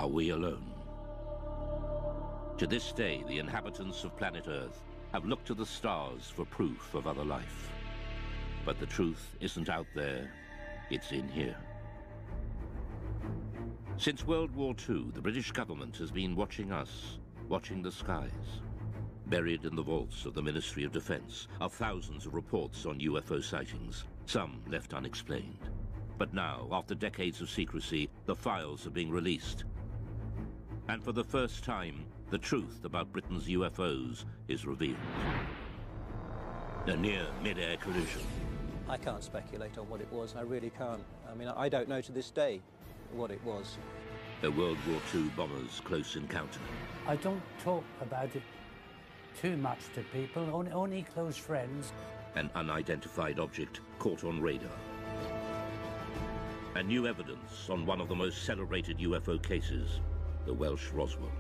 Are we alone? To this day, the inhabitants of planet Earth have looked to the stars for proof of other life. But the truth isn't out there, it's in here. Since World War II, the British government has been watching us, watching the skies. Buried in the vaults of the Ministry of Defence are thousands of reports on UFO sightings, some left unexplained. But now, after decades of secrecy, the files are being released. And for the first time, the truth about Britain's UFOs is revealed. A near mid-air collision. I can't speculate on what it was, I really can't. I mean, I don't know to this day what it was. A World War II bomber's close encounter. I don't talk about it too much to people, only close friends. An unidentified object caught on radar. And new evidence on one of the most celebrated UFO cases, the Welsh Roswell.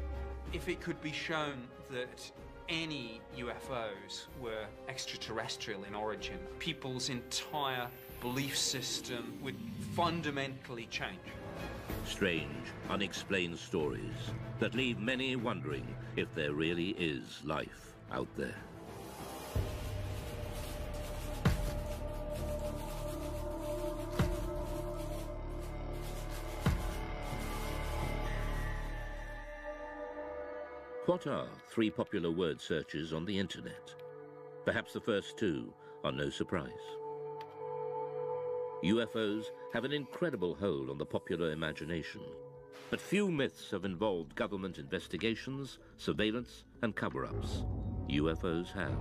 If it could be shown that any UFOs were extraterrestrial in origin, people's entire belief system would fundamentally change. Strange, unexplained stories that leave many wondering if there really is life out there. What are three popular word searches on the internet? Perhaps the first two are no surprise. UFOs have an incredible hold on the popular imagination, but few myths have involved government investigations, surveillance, and cover-ups. UFOs have.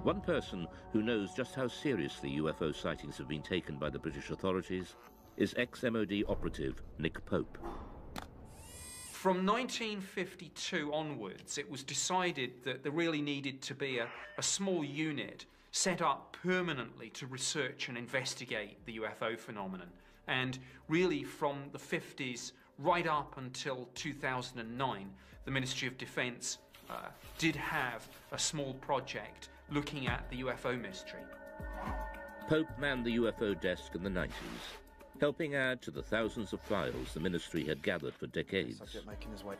One person who knows just how seriously UFO sightings have been taken by the British authorities is ex-MOD operative Nick Pope. From 1952 onwards, it was decided that there really needed to be a small unit set up permanently to research and investigate the UFO phenomenon. And really from the 50s right up until 2009, the Ministry of Defence did have a small project looking at the UFO mystery. Pope manned the UFO desk in the 90s, helping add to the thousands of files the ministry had gathered for decades. Subject making his way.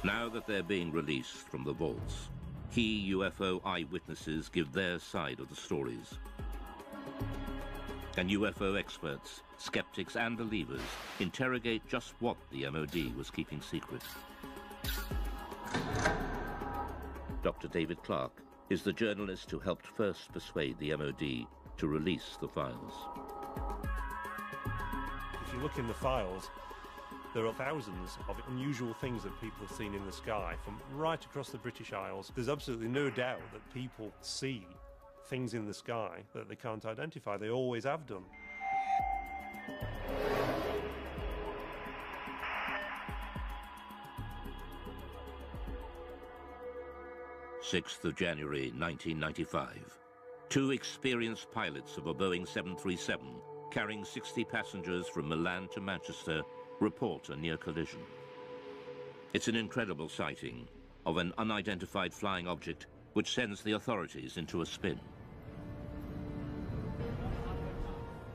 Now that they're being released from the vaults, key UFO eyewitnesses give their side of the stories. And UFO experts, skeptics and believers interrogate just what the MOD was keeping secret. Dr. David Clark is the journalist who helped first persuade the MOD to release the files. If you look in the files, there are thousands of unusual things that people have seen in the sky from right across the British Isles. There's absolutely no doubt that people see things in the sky that they can't identify. They always have done. January 1995. Two experienced pilots of a Boeing 737 carrying 60 passengers from Milan to Manchester report a near collision. It's an incredible sighting of an unidentified flying object which sends the authorities into a spin.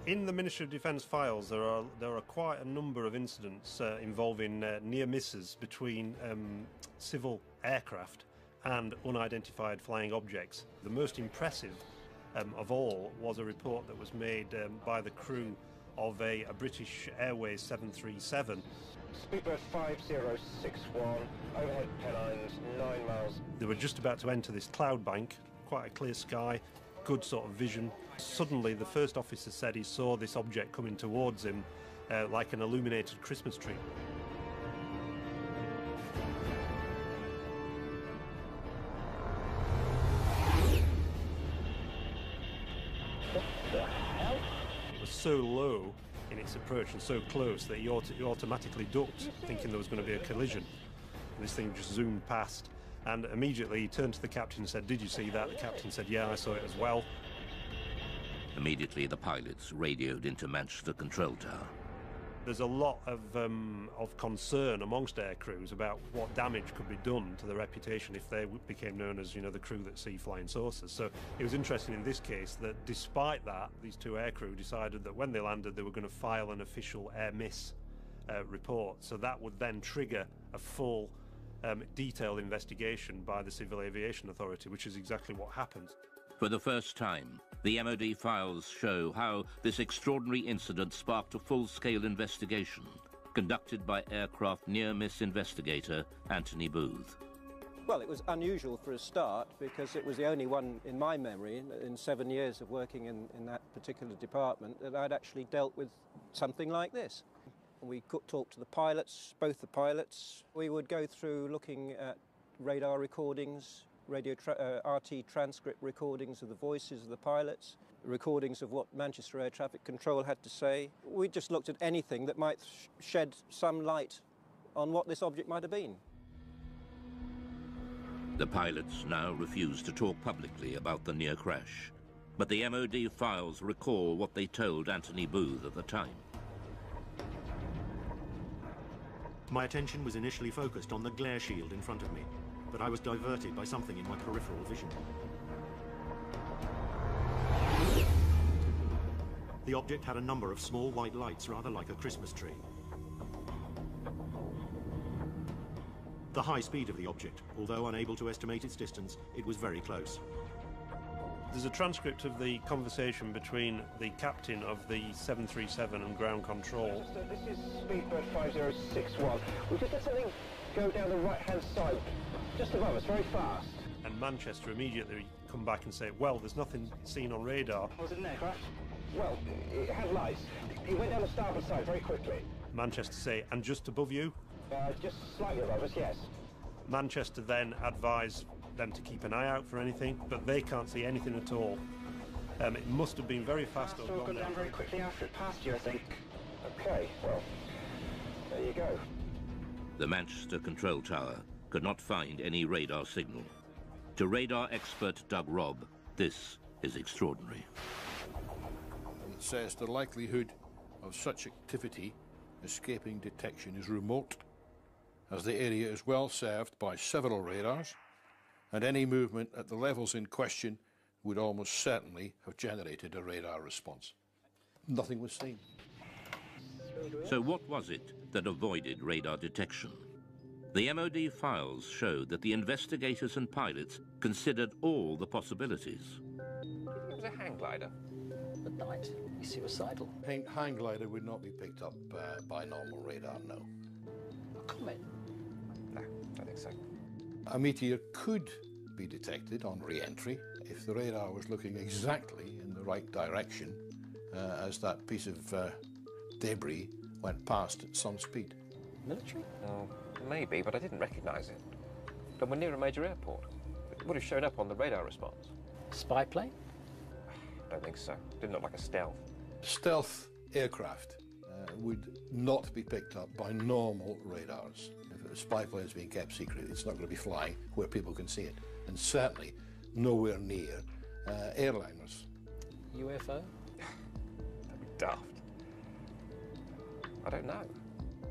In the Ministry of Defence files, there are quite a number of incidents involving near misses between civil aircraft and unidentified flying objects. The most impressive of all was a report that was made by the crew of a British Airways 737. Speedbird 5061, overhead Pennines, 9 miles. They were just about to enter this cloud bank, quite a clear sky, good sort of vision. Suddenly the first officer said he saw this object coming towards him like an illuminated Christmas tree. It was so low in its approach and so close that he automatically ducked, thinking there was going to be a collision. And this thing just zoomed past, and immediately he turned to the captain and said, "Did you see that?" The captain said, "Yeah, I saw it as well." Immediately the pilots radioed into Manchester Control Tower. There's a lot of concern amongst air crews about what damage could be done to the reputation if they became known as, the crew that see flying saucers. So it was interesting in this case that despite that, these two air crew decided that when they landed they were going to file an official air miss report. So that would then trigger a full detailed investigation by the Civil Aviation Authority, which is exactly what happened. For the first time, the MOD files show how this extraordinary incident sparked a full-scale investigation conducted by aircraft near-miss investigator Anthony Booth. Well, it was unusual for a start because it was the only one in my memory in 7 years of working in that particular department that I'd actually dealt with something like this. We could talk to the pilots, both the pilots. We would go through looking at radar recordings, RT transcript recordings of the voices of the pilots, recordings of what Manchester Air Traffic Control had to say. We just looked at anything that might shed some light on what this object might have been. The pilots now refuse to talk publicly about the near crash, but the MOD files recall what they told Anthony Booth at the time. My attention was initially focused on the glare shield in front of me, but I was diverted by something in my peripheral vision. The object had a number of small white lights, rather like a Christmas tree. The high speed of the object, although unable to estimate its distance, it was very close. There's a transcript of the conversation between the captain of the 737 and ground control. This is Speedbird 5061. We just had something go down the right-hand side, just above us, very fast. And Manchester immediately come back and say, well, there's nothing seen on radar. Was it an aircraft? Well, it had lights. It went down the starboard side very quickly. Manchester say, and just above you? Just slightly above us, yes. Manchester then advise them to keep an eye out for anything, but they can't see anything at all. It must have been very fast. It gone down very quickly after it passed you, I think. Okay, well, there you go. The Manchester control tower could not find any radar signal. To radar expert Doug Robb, this is extraordinary. It says the likelihood of such activity escaping detection is remote, as the area is well served by several radars, and any movement at the levels in question would almost certainly have generated a radar response. Nothing was seen. So what was it that avoided radar detection? The MOD files showed that the investigators and pilots considered all the possibilities. It was a hang glider. At night, he's suicidal. Hang glider would not be picked up by normal radar, no. A comet? No, I don't think so. A meteor could be detected on re-entry if the radar was looking exactly in the right direction as that piece of debris went past at some speed. Military? Oh, maybe, but I didn't recognise it. But we're near a major airport. It would have shown up on the radar response. Spy plane? I don't think so. Didn't look like a stealth. Stealth aircraft would not be picked up by normal radars. If a spy plane is being kept secret, it's not going to be flying where people can see it. And certainly nowhere near airliners. UFO? That'd be daft. I don't know.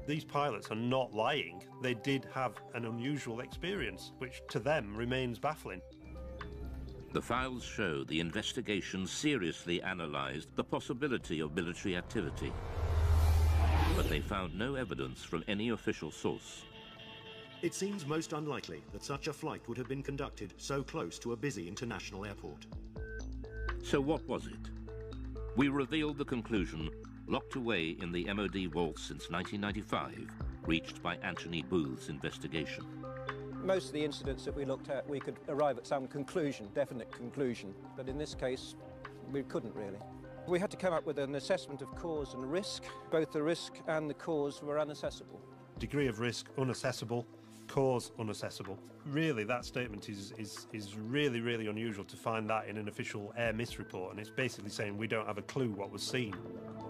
These pilots are not lying. They did have an unusual experience, which to them remains baffling. The files show the investigation seriously analysed the possibility of military activity, but they found no evidence from any official source. It seems most unlikely that such a flight would have been conducted so close to a busy international airport. So what was it? We revealed the conclusion, locked away in the MOD vaults since 1995, reached by Anthony Booth's investigation. Most of the incidents that we looked at, we could arrive at some conclusion, definite conclusion. But in this case, we couldn't really. We had to come up with an assessment of cause and risk. Both the risk and the cause were unaccessible. Degree of risk, unaccessible. Cause, unaccessible. Really, that statement is really, really unusual to find that in an official air miss report. And it's basically saying we don't have a clue what was seen.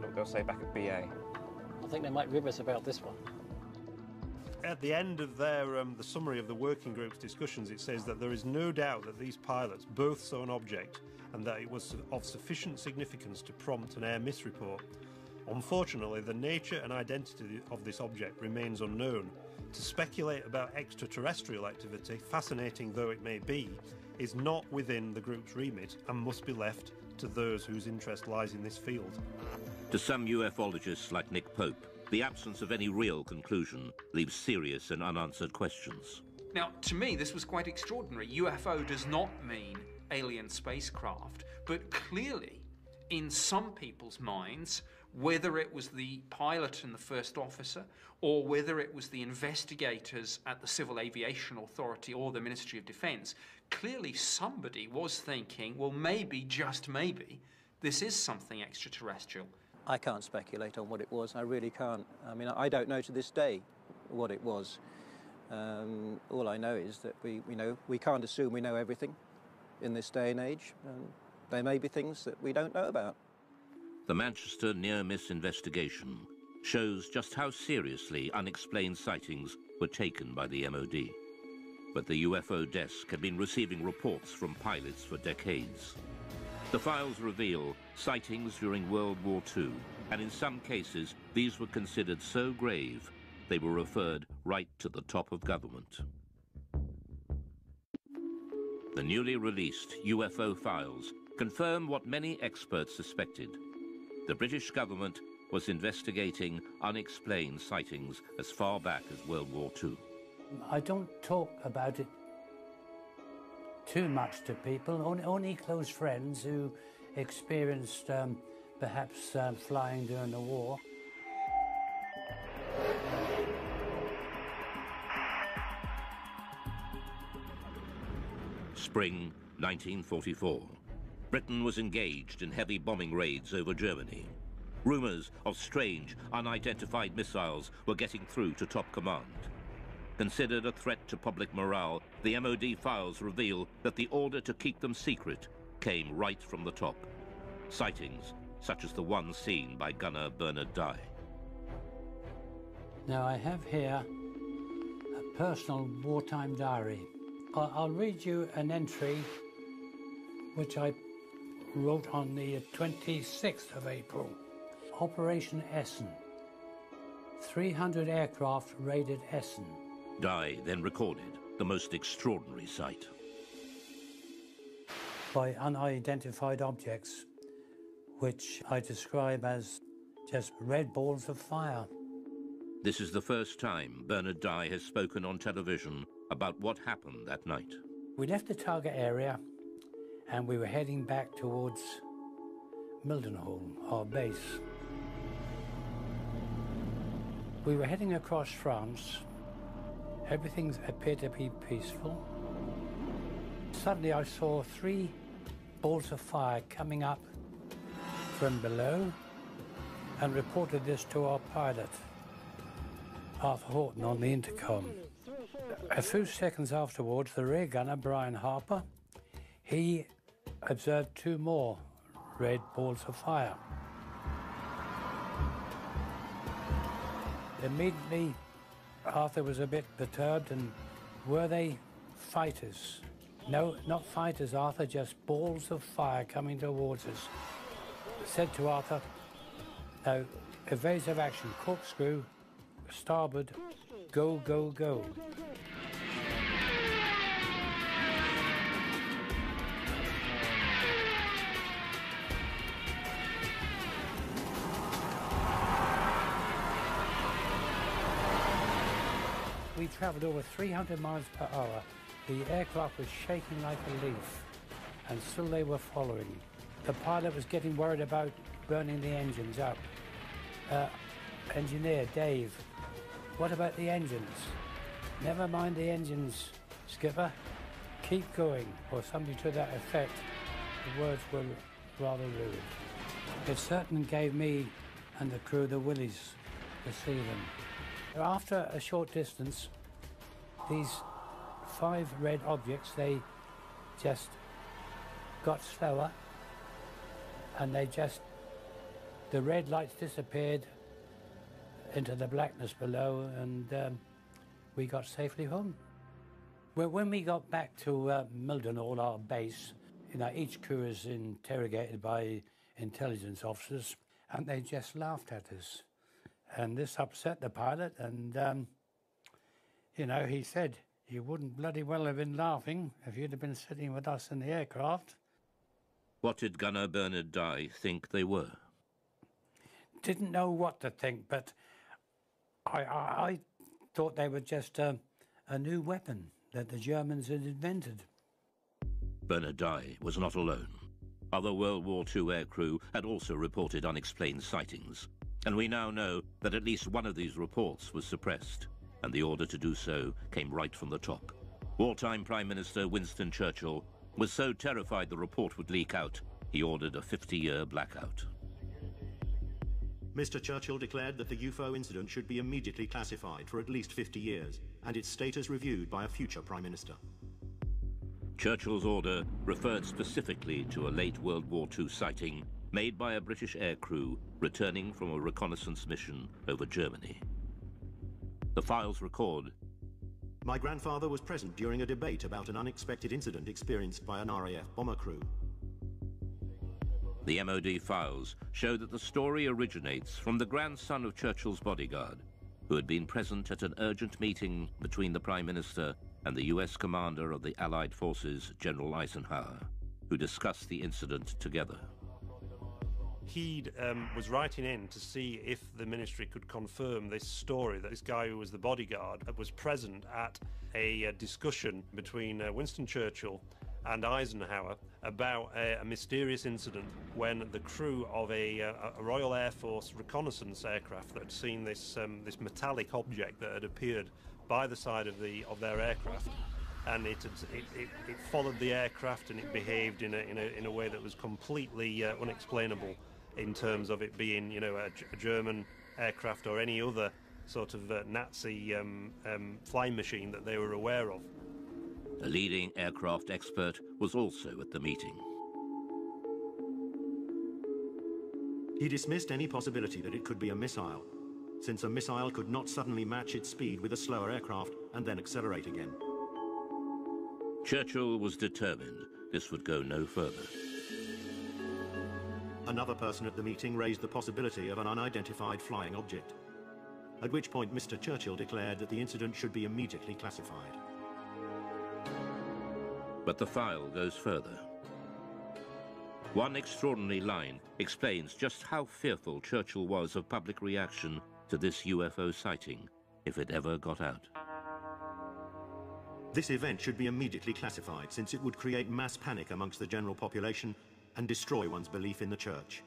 Look, they'll say back at BA. I think they might rib us about this one. At the end of their the summary of the working group's discussions, it says that there is no doubt that these pilots both saw an object and that it was of sufficient significance to prompt an air miss report. Unfortunately, the nature and identity of this object remains unknown. To speculate about extraterrestrial activity, fascinating though it may be, is not within the group's remit and must be left to those whose interest lies in this field. To some ufologists like Nick Pope, the absence of any real conclusion leaves serious and unanswered questions. Now, to me, this was quite extraordinary. UFO does not mean alien spacecraft, but clearly, in some people's minds, whether it was the pilot and the first officer, or whether it was the investigators at the Civil Aviation Authority or the Ministry of Defence, clearly somebody was thinking, well, maybe, just maybe, this is something extraterrestrial. I can't speculate on what it was. I really can't. I mean, I don't know to this day what it was. All I know is that we can't assume we know everything in this day and age. There may be things that we don't know about. The Manchester near-miss investigation shows just how seriously unexplained sightings were taken by the MOD. But the UFO desk had been receiving reports from pilots for decades. The files reveal sightings during World War II, and in some cases, these were considered so grave, they were referred right to the top of government. The newly released UFO files confirm what many experts suspected. The British government was investigating unexplained sightings as far back as World War II. I don't talk about it too much to people, only close friends who experienced perhaps flying during the war. Spring 1944. Britain was engaged in heavy bombing raids over Germany. Rumours of strange, unidentified missiles were getting through to top command. Considered a threat to public morale, the MOD files reveal that the order to keep them secret came right from the top. Sightings such as the one seen by gunner Bernard Dye. Now I have here a personal wartime diary. I'll read you an entry which I wrote on the 26th of April. Operation Essen. 300 aircraft raided Essen. Dye then recorded the most extraordinary sight. By unidentified objects, which I describe as just red balls of fire. This is the first time Bernard Dye has spoken on television about what happened that night. We left the target area and we were heading back towards Mildenhall, our base. We were heading across France. Everything appeared to be peaceful. Suddenly I saw 3 balls of fire coming up from below and reported this to our pilot, Arthur Horton, on the intercom. A few seconds afterwards, the rear gunner, Brian Harper, he observed 2 more red balls of fire. Immediately, Arthur was a bit perturbed, and were they fighters? No, not fighters, Arthur, just balls of fire coming towards us. I said to Arthur, no, evasive action, corkscrew, starboard, go, go, go. We travelled over 300 miles per hour. The aircraft was shaking like a leaf, and still they were following. The pilot was getting worried about burning the engines up. Engineer, Dave, what about the engines? Never mind the engines, skipper. Keep going, or something to that effect. The words were rather rude. It certainly gave me and the crew the willies to see them. After a short distance, these 5 red objects, they just got slower, and the red lights disappeared into the blackness below, and we got safely home. Well, when we got back to Mildenhall, our base, each crew is interrogated by intelligence officers, and they just laughed at us. And this upset the pilot, and, he said, you wouldn't bloody well have been laughing if you'd have been sitting with us in the aircraft. What did gunner Bernard Dye think they were? Didn't know what to think, but I thought they were just a new weapon that the Germans had invented. Bernard Dye was not alone. Other World War II aircrew had also reported unexplained sightings, and we now know that at least one of these reports was suppressed, and the order to do so came right from the top. Wartime Prime Minister Winston Churchill was so terrified the report would leak out, he ordered a 50-year blackout. Mr. Churchill declared that the UFO incident should be immediately classified for at least 50 years, and its status reviewed by a future Prime Minister. Churchill's order referred specifically to a late World War II sighting made by a British aircrew returning from a reconnaissance mission over Germany. The files record, "My grandfather was present during a debate about an unexpected incident experienced by an RAF bomber crew. The MOD files show that the story originates from the grandson of Churchill's bodyguard, who had been present at an urgent meeting between the Prime Minister and the US commander of the Allied forces, General Eisenhower, who discussed the incident together. He was writing in to see if the ministry could confirm this story, that this guy who was the bodyguard was present at a discussion between Winston Churchill and Eisenhower about a mysterious incident when the crew of a Royal Air Force reconnaissance aircraft that had seen this metallic object that had appeared by the side of their aircraft, and it followed the aircraft, and it behaved in a way that was completely unexplainable in terms of it being, you know, a German aircraft or any other sort of Nazi flying machine that they were aware of. A leading aircraft expert was also at the meeting. He dismissed any possibility that it could be a missile, since a missile could not suddenly match its speed with a slower aircraft and then accelerate again. Churchill was determined this would go no further. Another person at the meeting raised the possibility of an unidentified flying object, at which point Mr. Churchill declared that the incident should be immediately classified. But the file goes further. One extraordinary line explains just how fearful Churchill was of public reaction to this UFO sighting, if it ever got out. This event should be immediately classified, since it would create mass panic amongst the general population and destroy one's belief in the church.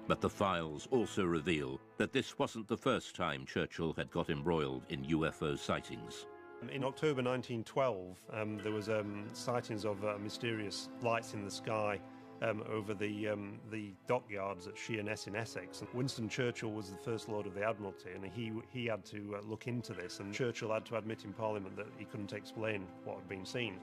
But the files also reveal that this wasn't the first time Churchill had got embroiled in UFO sightings. In October 1912, there was sightings of mysterious lights in the sky over the dockyards at Sheerness in Essex. And Winston Churchill was the First Lord of the Admiralty, and he had to look into this, and Churchill had to admit in Parliament that he couldn't explain what had been seen.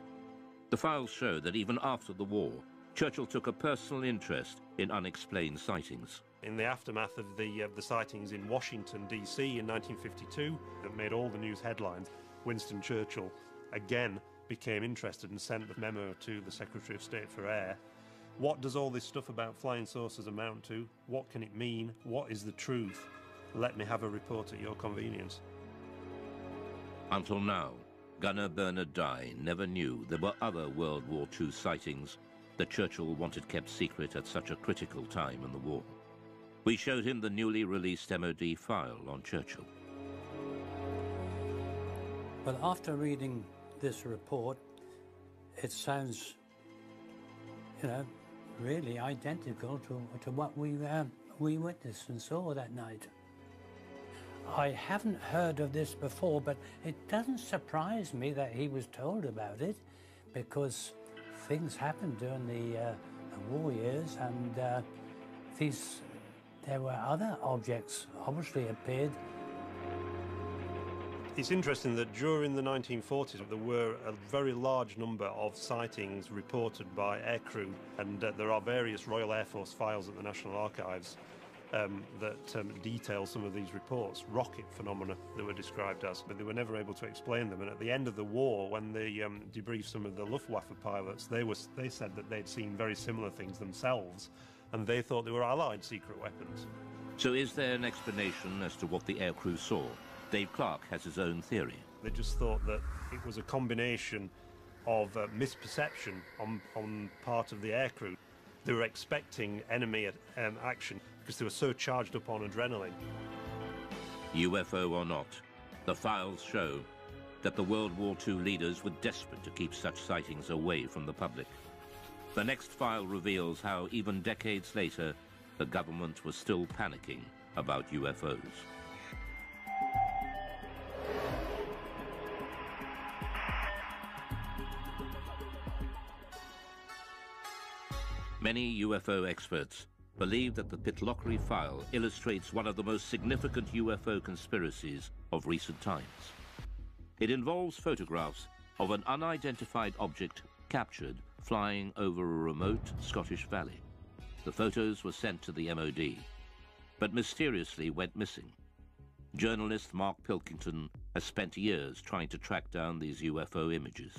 The files show that even after the war, Churchill took a personal interest in unexplained sightings. In the aftermath of the sightings in Washington, D.C. in 1952, that made all the news headlines, Winston Churchill again became interested and sent the memo to the Secretary of State for Air. What does all this stuff about flying saucers amount to? What can it mean? What is the truth? Let me have a report at your convenience. Until now, gunner Bernard Dye never knew there were other World War II sightings that Churchill wanted kept secret at such a critical time in the war. We showed him the newly released MOD file on Churchill. But after reading this report, it sounds, you know, really identical to what we witnessed and saw that night. I haven't heard of this before, but it doesn't surprise me that he was told about it, because things happened during the war years, and there were other objects obviously appeared. It's interesting that during the 1940s there were a very large number of sightings reported by aircrew, and there are various Royal Air Force files at the National Archives that detail some of these reports, rocket phenomena they were described as, but they were never able to explain them. And at the end of the war, when they debriefed some of the Luftwaffe pilots, they said that they'd seen very similar things themselves, and they thought they were Allied secret weapons. So is there an explanation as to what the aircrew saw? Dave Clark has his own theory. They just thought that it was a combination of misperception on part of the aircrew. They were expecting enemy action because they were so charged up on adrenaline. UFO or not, the files show that the World War II leaders were desperate to keep such sightings away from the public. The next file reveals how, even decades later, the government was still panicking about UFOs. Many UFO experts believe that the Pitlochry file illustrates one of the most significant UFO conspiracies of recent times. It involves photographs of an unidentified object captured flying over a remote Scottish valley. The photos were sent to the MOD, but mysteriously went missing. Journalist Mark Pilkington has spent years trying to track down these UFO images.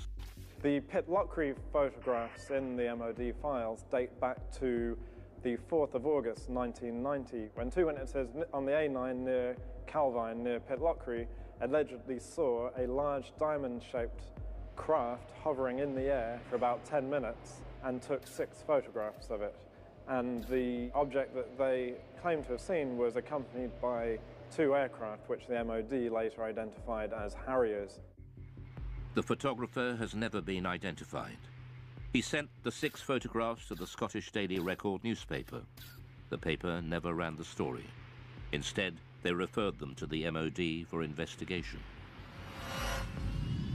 The Pitlochry photographs in the MOD files date back to the 4th of August 1990, when two witnesses on the A9 near Calvine, near Pitlochry, allegedly saw a large diamond-shaped craft hovering in the air for about 10 minutes and took 6 photographs of it. And the object that they claimed to have seen was accompanied by 2 aircraft, which the MOD later identified as Harriers. The photographer has never been identified. He sent the 6 photographs to the Scottish Daily Record newspaper. The paper never ran the story. Instead, they referred them to the MOD for investigation.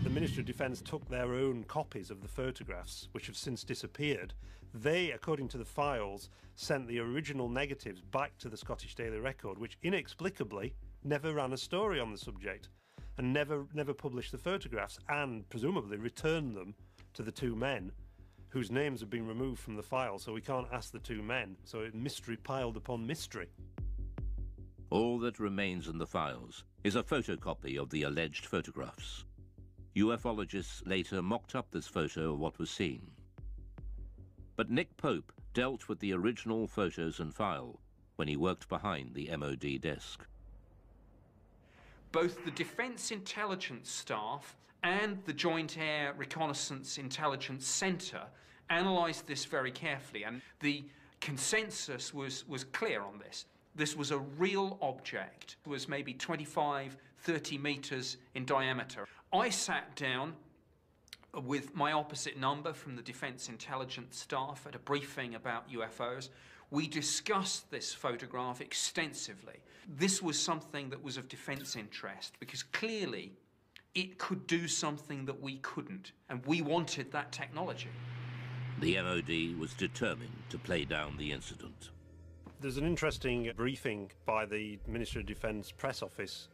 The Ministry of Defence took their own copies of the photographs, which have since disappeared. They, according to the files, sent the original negatives back to the Scottish Daily Record, which inexplicably never ran a story on the subject and never published the photographs, and presumably returned them to the 2 men whose names have been removed from the file, so we can't ask the 2 men. So mystery piled upon mystery. All that remains in the files is a photocopy of the alleged photographs. UFologists later mocked up this photo of what was seen. But Nick Pope dealt with the original photos and file when he worked behind the MOD desk. Both the Defence Intelligence Staff and the Joint Air Reconnaissance Intelligence Centre analysed this very carefully, and the consensus was clear on this. This was a real object. It was maybe 25, 30 metres in diameter. I sat down with my opposite number from the Defence Intelligence Staff at a briefing about UFOs. We discussed this photograph extensively. This was something that was of defence interest because clearly it could do something that we couldn't, and we wanted that technology. The MOD was determined to play down the incident. There's an interesting briefing by the Ministry of Defence press office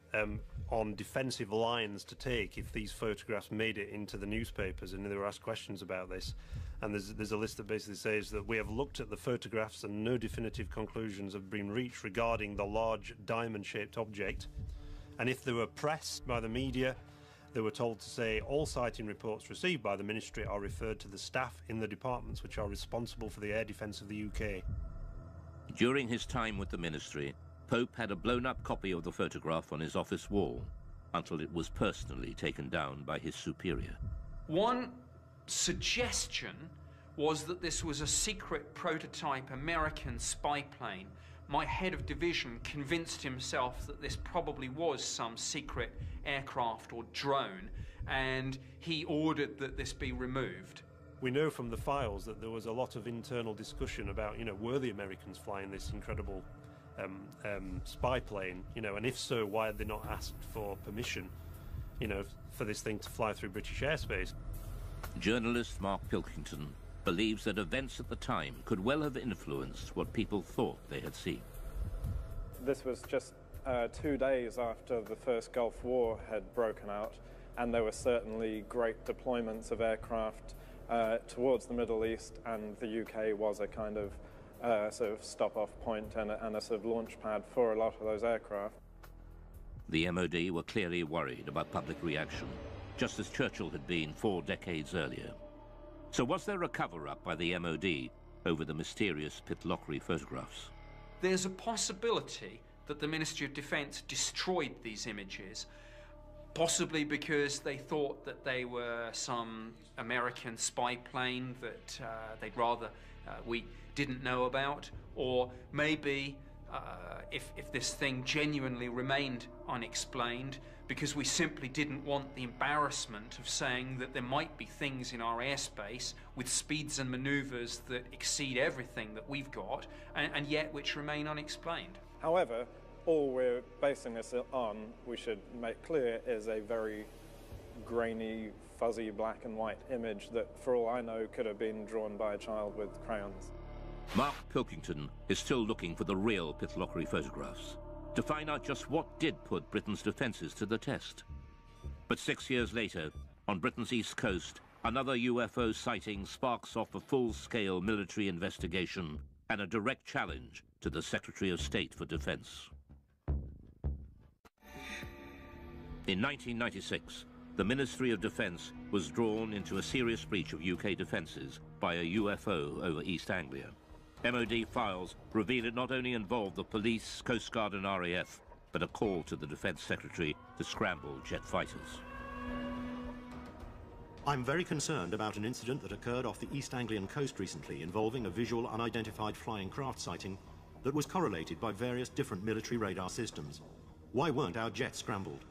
on defensive lines to take if these photographs made it into the newspapers, and they were asked questions about this. And there's a list that basically says that we have looked at the photographs and no definitive conclusions have been reached regarding the large diamond-shaped object. And if they were pressed by the media, they were told to say all sighting reports received by the Ministry are referred to the staff in the departments which are responsible for the air defence of the UK. During his time with the Ministry, Pope had a blown-up copy of the photograph on his office wall until it was personally taken down by his superior. One suggestion was that this was a secret prototype American spy plane. My head of division convinced himself that this probably was some secret aircraft or drone, and he ordered that this be removed. We know from the files that there was a lot of internal discussion about, were the Americans flying this incredible spy plane, and if so, why had they not asked for permission, for this thing to fly through British airspace? Journalist Mark Pilkington believes that events at the time could well have influenced what people thought they had seen. This was just 2 days after the first Gulf War had broken out, and there were certainly great deployments of aircraft towards the Middle East, and the UK was a kind of sort of stop-off point and a sort of launch pad for a lot of those aircraft. The MOD were clearly worried about public reaction, just as Churchill had been 4 decades earlier. So was there a cover-up by the MOD over the mysterious Pitlochry photographs? There's a possibility that the Ministry of Defence destroyed these images, possibly because they thought that they were some American spy plane that they'd rather we didn't know about, or maybe if this thing genuinely remained unexplained because we simply didn't want the embarrassment of saying that there might be things in our airspace with speeds and manoeuvres that exceed everything that we've got and yet which remain unexplained. However, all we're basing this on, we should make clear, is a very grainy, fuzzy black and white image that, for all I know, could have been drawn by a child with crayons. Mark Pilkington is still looking for the real Pitlochry photographs to find out just what did put Britain's defences to the test. But 6 years later, on Britain's east coast, another UFO sighting sparks off a full-scale military investigation and a direct challenge to the Secretary of State for Defence. In 1996, the Ministry of Defence was drawn into a serious breach of UK defences by a UFO over East Anglia. MOD files reveal it not only involved the police, Coast Guard and RAF, but a call to the Defence Secretary to scramble jet fighters. I'm very concerned about an incident that occurred off the East Anglian coast recently involving a visual unidentified flying craft sighting that was correlated by various different military radar systems. Why weren't our jets scrambled?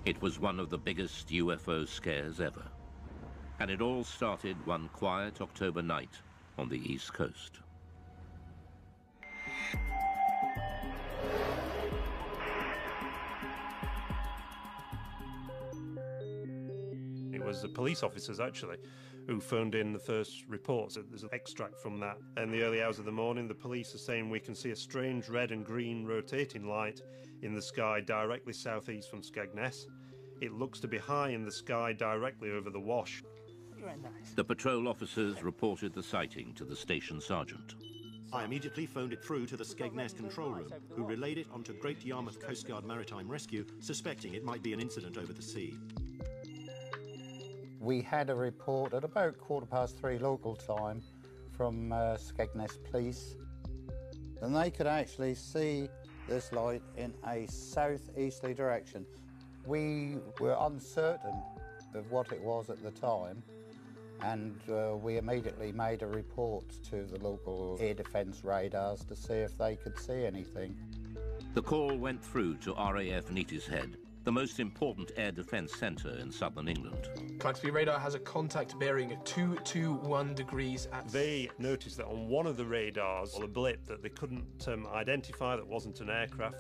It was one of the biggest UFO scares ever. And it all started one quiet October night on the East Coast. It was the police officers, actually, who phoned in the first reports. There's an extract from that. In the early hours of the morning, the police are saying we can see a strange red and green rotating light in the sky directly southeast from Skegness. It looks to be high in the sky directly over the Wash. The patrol officers reported the sighting to the station sergeant. I immediately phoned it through to the Skegness control room, who relayed it onto Great Yarmouth Coast Guard Maritime Rescue, suspecting it might be an incident over the sea. We had a report at about 3:15 local time from Skegness Police, and they could actually see this light in a southeasterly direction. We were uncertain of what it was at the time, and we immediately made a report to the local air defence radars to see if they could see anything. The call went through to RAF Neatishead, the most important air defence centre in southern England. Clarksby radar has a contact bearing at 221 degrees at... They noticed that on one of the radars, a blip that they couldn't identify, that wasn't an aircraft.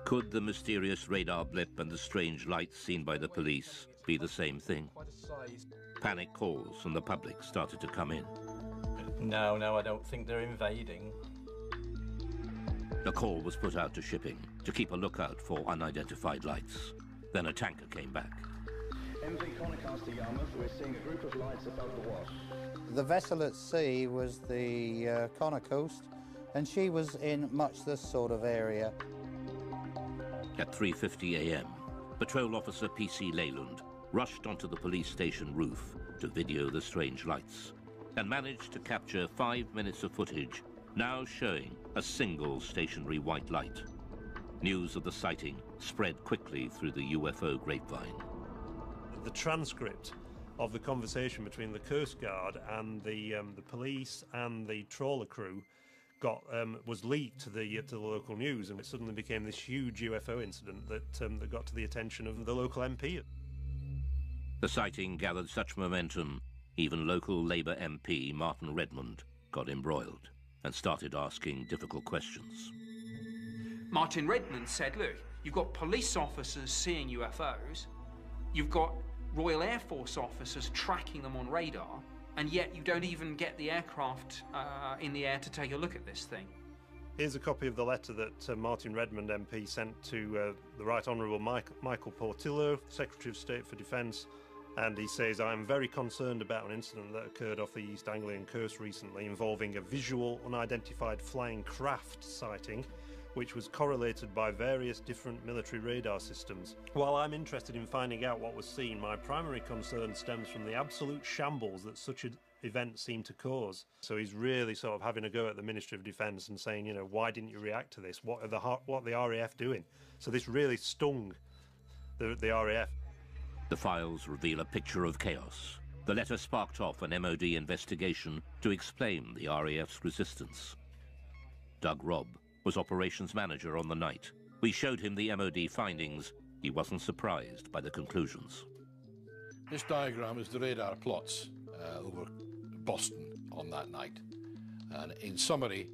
Could the mysterious radar blip and the strange lights seen by the police be the same thing? Panic calls from the public started to come in. No, I don't think they're invading. A call was put out to shipping to keep a lookout for unidentified lights. Then a tanker came back. MV Conocast to Yarmouth, we're seeing a group of lights above the Wash. The vessel at sea was the Conocoast, and she was in much this sort of area. At 3:50 a.m., Patrol Officer P.C. Leyland rushed onto the police station roof to video the strange lights and managed to capture 5 minutes of footage now showing a single stationary white light. News of the sighting spread quickly through the UFO grapevine. The transcript of the conversation between the Coast Guard and the police and the trawler crew was leaked to the local news, and it suddenly became this huge UFO incident that got to the attention of the local MP. The sighting gathered such momentum, even local Labour MP Martin Redmond got embroiled and started asking difficult questions. Martin Redmond said, look, you've got police officers seeing UFOs, you've got Royal Air Force officers tracking them on radar, and yet you don't even get the aircraft in the air to take a look at this thing. Here's a copy of the letter that Martin Redmond MP sent to the Right Honourable Michael Portillo, Secretary of State for Defence, and he says, I am very concerned about an incident that occurred off the East Anglian coast recently involving a visual unidentified flying craft sighting which was correlated by various different military radar systems. While I'm interested in finding out what was seen, my primary concern stems from the absolute shambles that such an event seemed to cause. So he's really sort of having a go at the Ministry of Defence and saying, you know, why didn't you react to this? What are the RAF doing? So this really stung the RAF. The files reveal a picture of chaos. The letter sparked off an MOD investigation to explain the RAF's resistance. Doug Robb was operations manager on the night We showed him the MOD findings. He wasn't surprised by the conclusions. This diagram is the radar plots over Boston on that night. And in summary,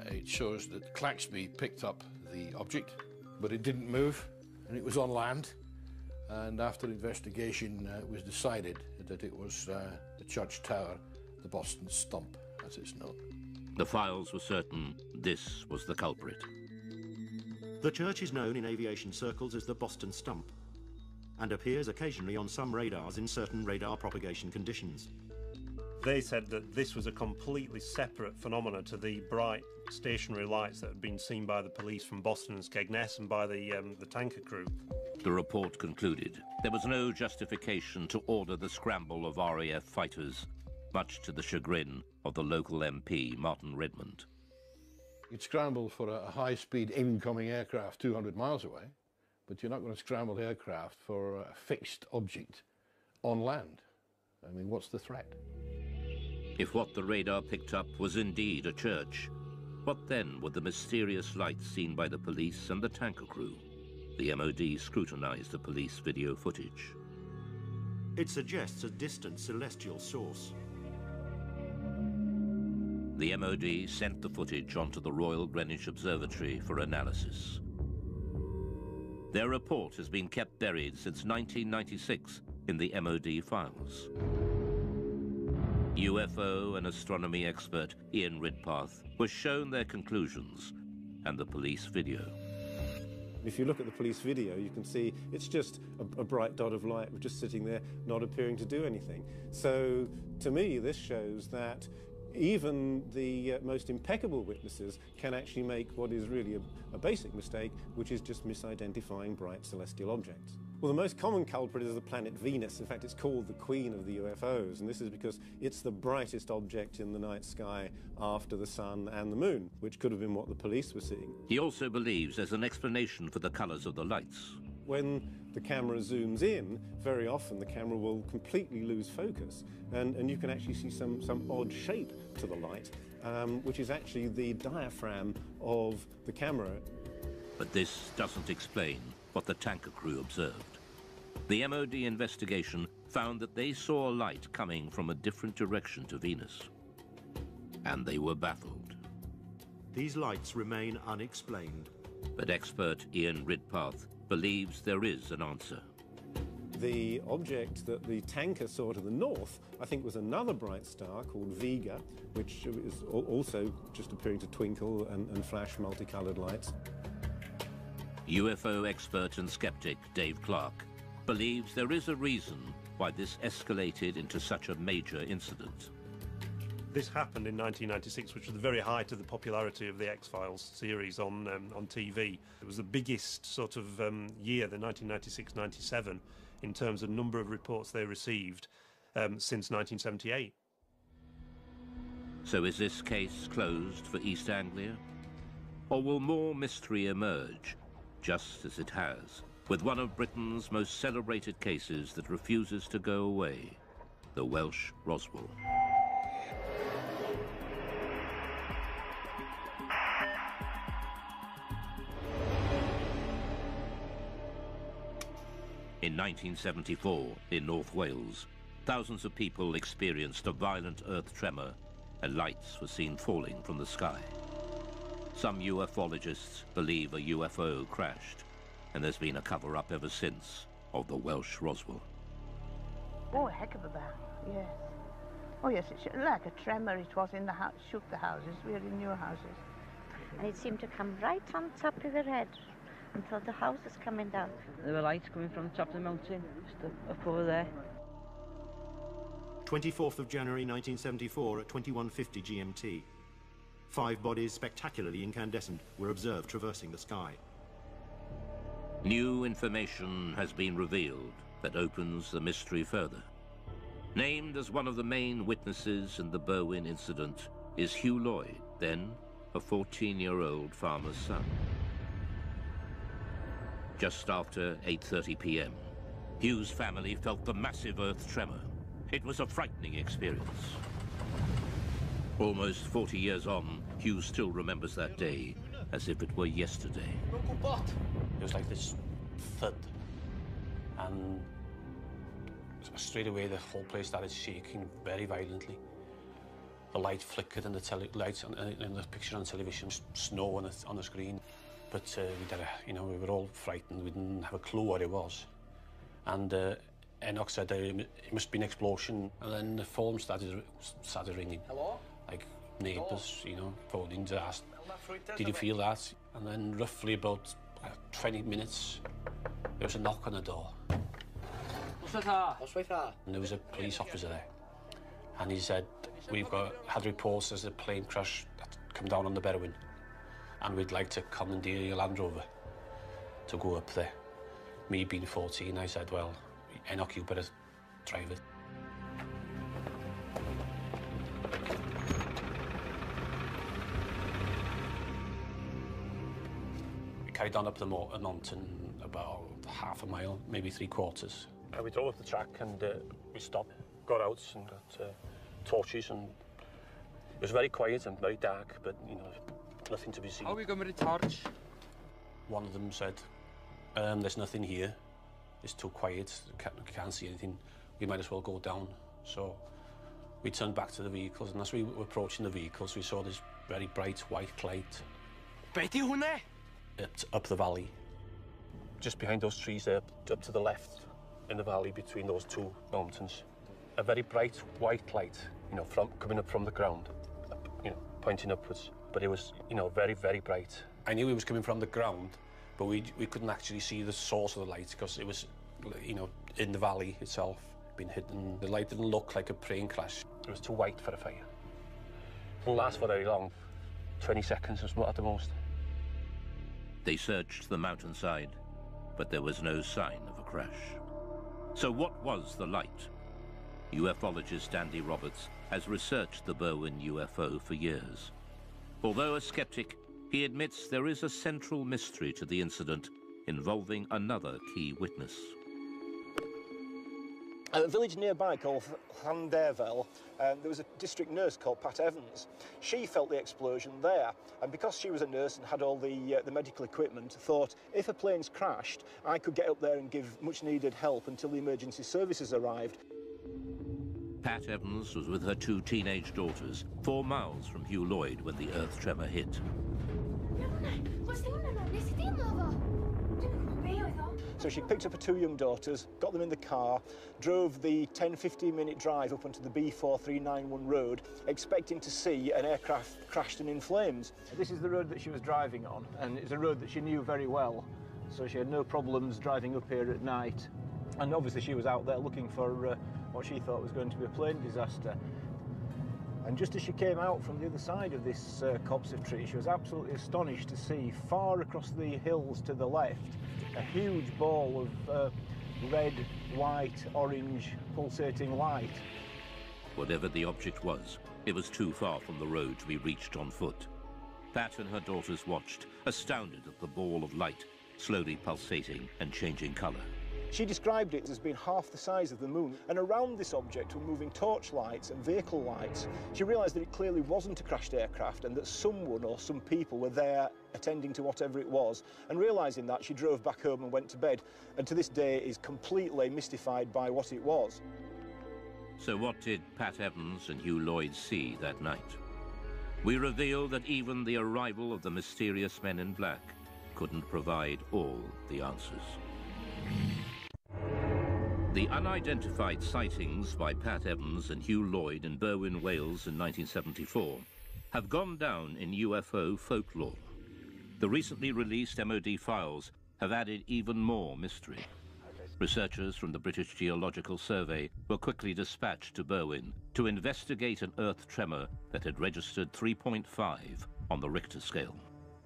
it shows that Claxby picked up the object, but it didn't move, and it was on land. And after investigation, it was decided that it was the church tower, the Boston Stump, as it's known. The files were certain this was the culprit. The church is known in aviation circles as the Boston Stump and appears occasionally on some radars in certain radar propagation conditions. They said that this was a completely separate phenomenon to the bright stationary lights that had been seen by the police from Boston and Skegness and by the tanker crew. The report concluded there was no justification to order the scramble of RAF fighters, much to the chagrin of the local MP, Martin Redmond. You'd scramble for a high-speed incoming aircraft 200 miles away, but you're not going to scramble aircraft for a fixed object on land. I mean, what's the threat? If what the radar picked up was indeed a church, what then were the mysterious lights seen by the police and the tanker crew? The MOD scrutinized the police video footage. It suggests a distant celestial source. The MOD sent the footage onto the Royal Greenwich Observatory for analysis. Their report has been kept buried since 1996 in the MOD files. UFO and astronomy expert Ian Ridpath was shown their conclusions and the police video. If you look at the police video, you can see it's just a bright dot of light just sitting there, not appearing to do anything. So, to me, this shows that even the most impeccable witnesses can actually make what is really a basic mistake, which is just misidentifying bright celestial objects. Well, the most common culprit is the planet Venus. In fact, it's called the Queen of the UFOs, and this is because it's the brightest object in the night sky after the sun and the moon, which could have been what the police were seeing. He also believes there's an explanation for the colors of the lights. When the camera zooms in, very often the camera will completely lose focus, and you can actually see some odd shape to the light, which is actually the diaphragm of the camera. But this doesn't explain what the tanker crew observed. The MOD investigation found that they saw a light coming from a different direction to Venus, and they were baffled. These lights remain unexplained. But expert Ian Ridpath believes there is an answer. The object that the tanker saw to the north, I think, was another bright star called Vega, which is also just appearing to twinkle and flash multicolored lights. UFO expert and skeptic Dave Clark believes there is a reason why this escalated into such a major incident. This happened in 1996, which was the very height of the popularity of the X-Files series on TV. It was the biggest sort of year, the 1996-97, in terms of number of reports they received since 1978. So is this case closed for East Anglia? Or will more mystery emerge, just as it has, with one of Britain's most celebrated cases that refuses to go away, the Welsh Roswell? In 1974, in North Wales, thousands of people experienced a violent earth tremor and lights were seen falling from the sky. Some ufologists believe a UFO crashed, and there's been a cover-up ever since of the Welsh Roswell. Oh, a heck of a bang, yes. Oh, yes, it's like a tremor it was in the house, shook the houses. We are in new houses. And it seemed to come right on top of their head until the house is coming down. There were lights coming from the top of the mountain, just up over there. 24th of January 1974 at 21:50 GMT. 5 bodies, spectacularly incandescent, were observed traversing the sky. New information has been revealed that opens the mystery further. Named as one of the main witnesses in the Berwyn incident is Hugh Lloyd, then a 14-year-old farmer's son. Just after 8:30 p.m., Hugh's family felt the massive earth tremor. It was a frightening experience. Almost 40 years on, Hugh still remembers that day as if it were yesterday. It was like this thud, and straight away the whole place started shaking very violently. The light flickered and the lights in the picture on television, snow on the screen. But we were all frightened. We didn't have a clue what it was. And Enoch said it must be an explosion. And then the phone started ringing. Hello? Like neighbours, phoning to ask, did you feel that? And then roughly about 20 minutes, there was a knock on the door. And there was a police officer there. And he said, we've had reports there's a plane crash that's come down on the Berwyn, and we'd like to commandeer your Land Rover to go up there. Me being 14, I said, well, Enoch, you better drive it. We carried on up the mountain about half a mile, maybe 3/4. And we drove up the track and we stopped, got out and got torches, and it was very quiet and very dark, but, nothing to be seen. How are we going with the torch? One of them said, there's nothing here. It's too quiet, can't see anything. We might as well go down. So we turned back to the vehicles, and as we were approaching the vehicles, we saw this very bright white light. Up the valley. Just behind those trees there, up to the left, in the valley between those two mountains. A very bright white light, coming up from the ground, pointing upwards. But it was, very, very bright. I knew it was coming from the ground, but we couldn't actually see the source of the light because it was, in the valley itself, being hidden. The light didn't look like a plane crash. It was too white for a fire. It didn't last for very long, 20 seconds at the most. They searched the mountainside, but there was no sign of a crash. So what was the light? Ufologist Andy Roberts has researched the Berwyn UFO for years. Although a skeptic, he admits there is a central mystery to the incident involving another key witness. At a village nearby called Llanderfel, there was a district nurse called Pat Evans. She felt the explosion there, and because she was a nurse and had all the medical equipment, thought if a plane's crashed, I could get up there and give much-needed help until the emergency services arrived. Pat Evans was with her 2 teenage daughters, 4 miles from Hugh Lloyd when the earth tremor hit. So she picked up her 2 young daughters, got them in the car, drove the 10-15 minute drive up onto the B4391 road, expecting to see an aircraft crashed and in flames. This is the road that she was driving on, and it's a road that she knew very well, so she had no problems driving up here at night. And obviously she was out there looking for what she thought was going to be a plane disaster. And just as she came out from the other side of this copse of trees, she was absolutely astonished to see far across the hills to the left a huge ball of red, white, orange, pulsating light. Whatever the object was, it was too far from the road to be reached on foot. Pat and her daughters watched, astounded at the ball of light, slowly pulsating and changing colour. She described it as being half the size of the moon, and around this object were moving torchlights and vehicle lights. She realised that it clearly wasn't a crashed aircraft and that someone or some people were there attending to whatever it was, and realising that, she drove back home and went to bed, and to this day is completely mystified by what it was. So what did Pat Evans and Hugh Lloyd see that night? We reveal that even the arrival of the mysterious men in black couldn't provide all the answers. The unidentified sightings by Pat Evans and Hugh Lloyd in Berwyn, Wales in 1974 have gone down in UFO folklore. The recently released MOD files have added even more mystery. Researchers from the British Geological Survey were quickly dispatched to Berwyn to investigate an earth tremor that had registered 3.5 on the Richter scale.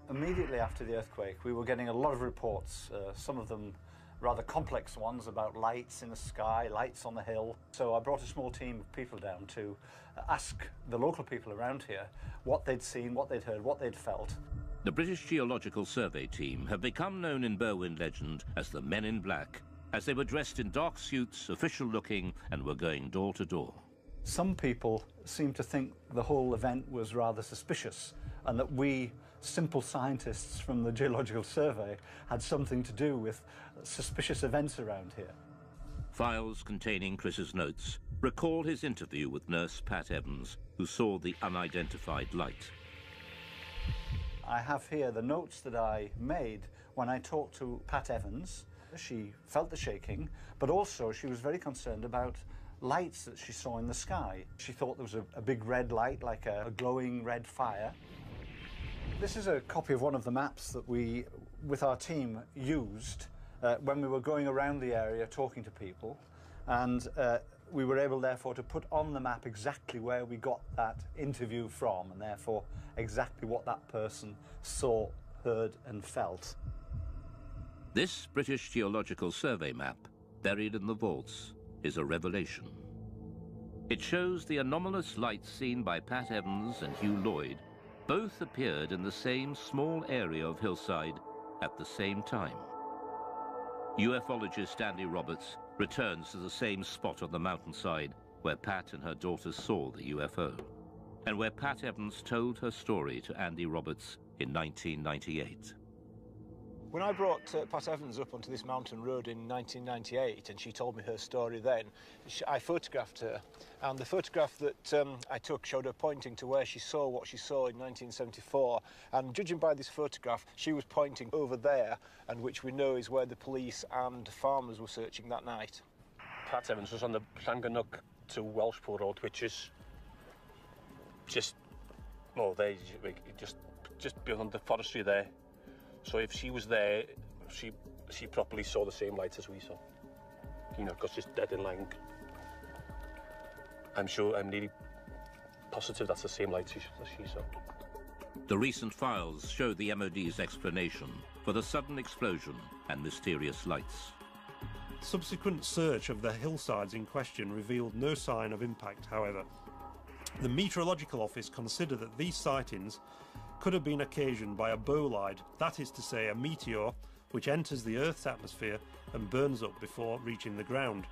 Immediately after the earthquake, we were getting a lot of reports, some of them rather complex ones about lights in the sky, lights on the hill. So I brought a small team of people down to ask the local people around here what they'd seen, what they'd heard, what they'd felt. The British Geological Survey team have become known in Berwyn legend as the Men in Black, as they were dressed in dark suits, official-looking, and were going door to door. Some people seemed to think the whole event was rather suspicious and that we simple scientists from the Geological Survey had something to do with suspicious events around here. Files containing Chris's notes recall his interview with nurse Pat Evans, who saw the unidentified light. I have here the notes that I made when I talked to Pat Evans. She felt the shaking, but also she was very concerned about lights that she saw in the sky. She thought there was a big red light, like a glowing red fire. This is a copy of one of the maps that we, with our team, used when we were going around the area talking to people, and we were able, therefore, to put on the map exactly where we got that interview from, and therefore exactly what that person saw, heard and felt. This British Geological Survey map, buried in the vaults, is a revelation. It shows the anomalous lights seen by Pat Evans and Hugh Lloyd both appeared in the same small area of hillside at the same time. Ufologist Andy Roberts returns to the same spot on the mountainside where Pat and her daughter saw the UFO, and where Pat Evans told her story to Andy Roberts in 1998. When I brought Pat Evans up onto this mountain road in 1998 and she told me her story then, I photographed her, and the photograph that I took showed her pointing to where she saw what she saw in 1974, and judging by this photograph she was pointing over there, and which we know is where the police and farmers were searching that night. Pat Evans was on the Llangannock to Welshpool Road, which is just, well, there, just beyond the forestry there. So if she was there, she probably saw the same lights as we saw. You know, because it's dead in line. I'm nearly positive that's the same lights as she saw. The recent files show the MOD's explanation for the sudden explosion and mysterious lights. Subsequent search of the hillsides in question revealed no sign of impact, however. The Meteorological Office consider that these sightings could have been occasioned by a bolide, that is to say a meteor which enters the Earth's atmosphere and burns up before reaching the ground.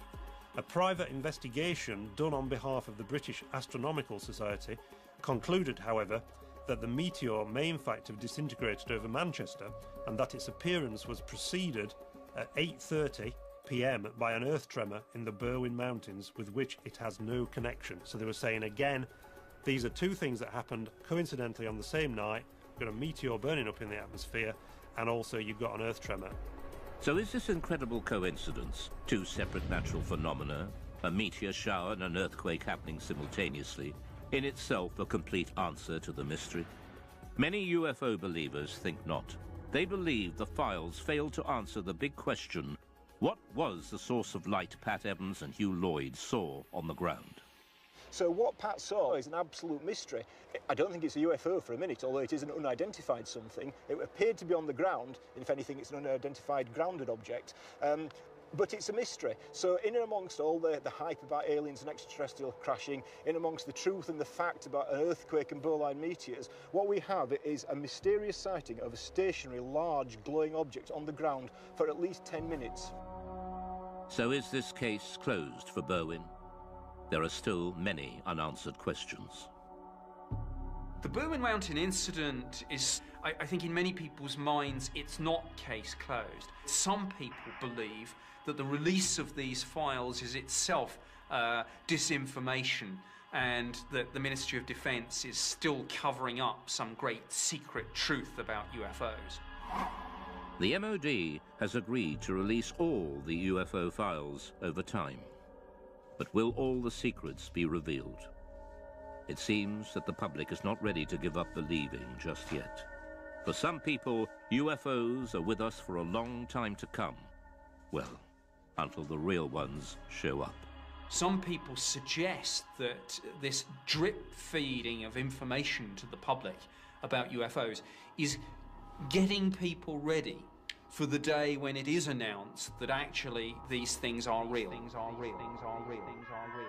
A private investigation done on behalf of the British Astronomical Society concluded, however, that the meteor may in fact have disintegrated over Manchester, and that its appearance was preceded at 8:30 p.m. by an earth tremor in the Berwyn Mountains with which it has no connection. So they were saying again, these are two things that happened coincidentally on the same night. You've got a meteor burning up in the atmosphere, and also you've got an earth tremor. So is this incredible coincidence, two separate natural phenomena, a meteor shower and an earthquake happening simultaneously, in itself a complete answer to the mystery? Many UFO believers think not. They believe the files failed to answer the big question, what was the source of light Pat Evans and Hugh Lloyd saw on the ground? So what Pat saw is an absolute mystery. I don't think it's a UFO for a minute, although it is an unidentified something. It appeared to be on the ground, and if anything it's an unidentified grounded object. But it's a mystery. So in and amongst all the hype about aliens and extraterrestrial crashing, in amongst the truth and the fact about an earthquake and bowline meteors, what we have is a mysterious sighting of a stationary, large, glowing object on the ground for at least 10 minutes. So is this case closed for Berwyn? There are still many unanswered questions. The Berwyn Mountain incident is, I think in many people's minds, it's not case closed. Some people believe that the release of these files is itself disinformation, and that the Ministry of Defence is still covering up some great secret truth about UFOs. The MOD has agreed to release all the UFO files over time. But will all the secrets be revealed? It seems that the public is not ready to give up believing just yet. For some people, UFOs are with us for a long time to come. Well, until the real ones show up. Some people suggest that this drip feeding of information to the public about UFOs is getting people ready for the day when it is announced that actually these things are real. Things are real. Things are real. Things are real.